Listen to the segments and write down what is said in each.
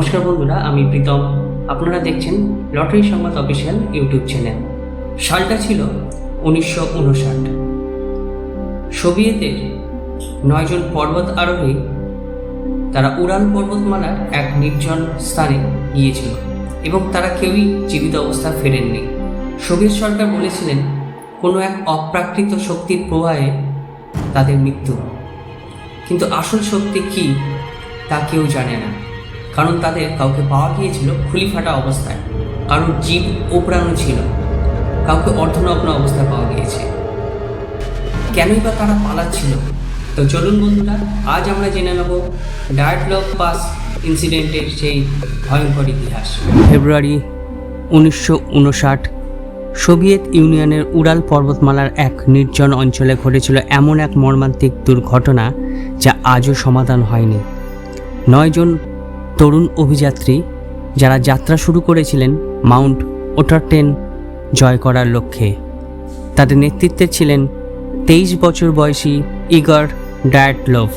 নমস্কার বন্ধুরা, আমি প্রীতম। আপনারা দেখছেন লটারি সংবাদ অফিসিয়াল ইউটিউব চ্যানেল। সালটা ছিল 1959। সোভিয়েতের 9 জন পর্বত আরোহী তারা উড়ান পর্বতমালার এক নির্জন স্থানে গিয়েছিল এবং তারা কেউই জীবিত অবস্থায় ফেরেননি। সোভিয়েত সরকার বলেছিলেন কোনো এক অপ্রাকৃত শক্তির প্রভাবে তাদের মৃত্যু, কিন্তু আসল শক্তি কী তা কেউ জানে না, কারণ তাদের কাউকে পাওয়া গিয়েছিল খুলি ফাটা অবস্থায়, কারোর জীব উপড়ানো ছিল, কাউকে অর্ধনগ্ন অবস্থায় পাওয়া গিয়েছে। কেনই বা তারা পালাচ্ছিল? তো চলুন বন্ধুরা, আজ আমরা জেনে নেব ডায়েটলগ পাস ইনসিডেন্টের সেই ভয়ঙ্কর ইতিহাস। ফেব্রুয়ারি 1959 সোভিয়েত ইউনিয়নের উরাল পর্বতমালার এক নির্জন অঞ্চলে ঘটেছিল এমন এক মর্মান্তিক দুর্ঘটনা যা আজও সমাধান হয়নি। 9 জন তরুণ অভিযাত্রী যারা যাত্রা শুরু করেছিলেন মাউন্ট ওটারটেন জয় করার লক্ষ্যে। তাদের নেতৃত্বে ছিলেন 23 বছর বয়সী ইগর ডায়েটলভ।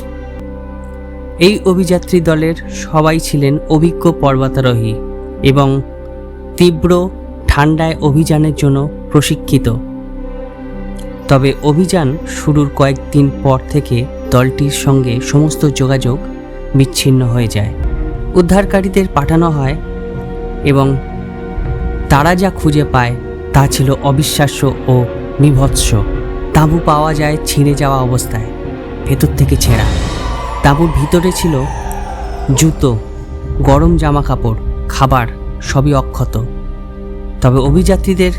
এই অভিযাত্রী দলের সবাই ছিলেন অভিজ্ঞ পর্বতারোহী এবং তীব্র ঠান্ডায় অভিযানের জন্য প্রশিক্ষিত। তবে অভিযান শুরুর কয়েকদিন পর থেকে দলটির সঙ্গে সমস্ত যোগাযোগ বিচ্ছিন্ন হয়ে যায়। উদ্ধারকারীদের পাঠানো হয় এবং তারা যা খুঁজে পায় তা ছিল অবিশ্বাস্য ও বীভৎস। তাঁবু পাওয়া যায় ছিঁড়ে যাওয়া অবস্থায়, ভেতর থেকে ছেঁড়া। তাঁবুর ভিতরে ছিল জুতো, গরম জামা কাপড়, খাবার, সবই অক্ষত। তবে অভিযাত্রীদের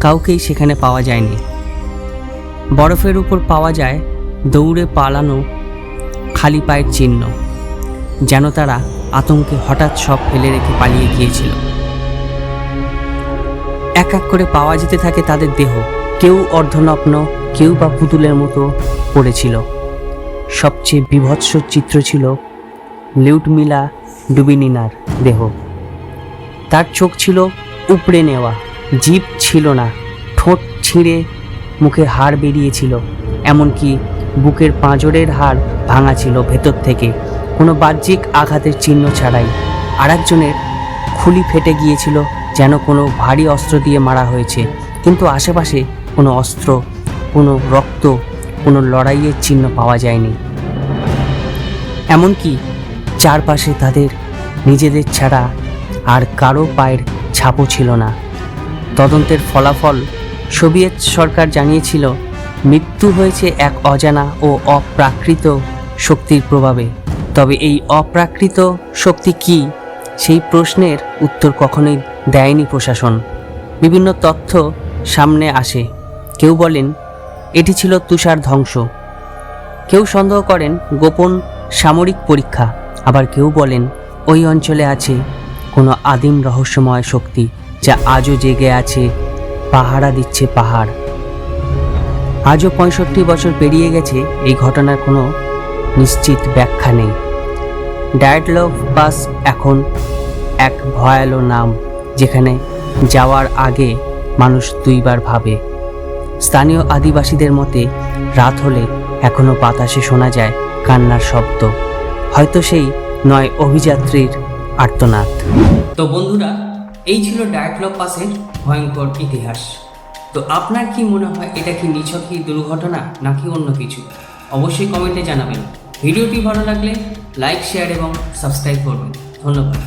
কাউকেই সেখানে পাওয়া যায়নি। বরফের উপর পাওয়া যায় দৌড়ে পালানো খালি পায়ের চিহ্ন, যেন তারা আতঙ্কে হঠাৎ সব ফেলে রেখে পালিয়ে গিয়েছিল। এক এক করে পাওয়া যেতে থাকে তাদের দেহ, কেউ অর্ধনগ্ন, কেউ বা পুতুলের মতো পড়েছিল। সবচেয়ে বীভৎস চিত্র ছিল লিউডমিলা ডুবিনিনার দেহ। তার চোখ ছিল উপড়ে নেওয়া, জিভ ছিল না, ঠোঁট ছিঁড়ে মুখে হাড় বেরিয়েছিল, এমনকি বুকের পাঁজরের হাড় ভাঙা ছিল ভেতর থেকে, কোনো বাহ্যিক আঘাতের চিহ্ন ছাড়াই। আরেকজনের খুলি ফেটে গিয়েছিল, যেন কোনো ভারী অস্ত্র দিয়ে মারা হয়েছে, কিন্তু আশেপাশে কোনো অস্ত্র, কোনো রক্ত, কোনো লড়াইয়ের চিহ্ন পাওয়া যায়নি। এমনকি চারপাশে তাদের নিজেদের ছাড়া আর কারো পায়ের ছাপও ছিল না। তদন্তের ফলাফল সোভিয়েত সরকার জানিয়েছিল মৃত্যু হয়েছে এক অজানা ও অপ্রাকৃত শক্তির প্রভাবে। তবে এই অপ্রাকৃত শক্তি কি, সেই প্রশ্নের উত্তর কখনোই দেয়নি প্রশাসন। বিভিন্ন তথ্য সামনে আসে। কেউ বলেন এটি ছিল তুষার ধ্বংস, কেউ সন্দেহ করেন গোপন সামরিক পরীক্ষা, আবার কেউ বলেন ওই অঞ্চলে আছে কোনো আদিম রহস্যময় শক্তি যা আজও জেগে আছে, পাহারা দিচ্ছে পাহাড়। আজও 65 বছর পেরিয়ে গেছে, এই ঘটনার কোনো নিশ্চিত ব্যাখ্যা নেই। ডায়েটলভ পাস এখন এক ভয়ালো নাম, যেখানে যাওয়ার আগে মানুষ 2 বার ভাবে। স্থানীয় আদিবাসীদের মতে রাত হলে এখনো বাতাসে শোনা যায় কান্নার শব্দ, হয়তো সেই 9 অভিযাত্রীর আর্তনাদ। তো বন্ধুরা, এই ছিল ডায়েটলভ পাসের ভয়ঙ্কর ইতিহাস। তো আপনার কি মনে হয়, এটা কি নিছকই দুর্ঘটনা নাকি অন্য কিছু? অবশ্যই কমেন্টে জানাবেন। ভিডিওটি ভালো লাগলে লাইক, শেয়ার এবং সাবস্ক্রাইব করবেন। ধন্যবাদ।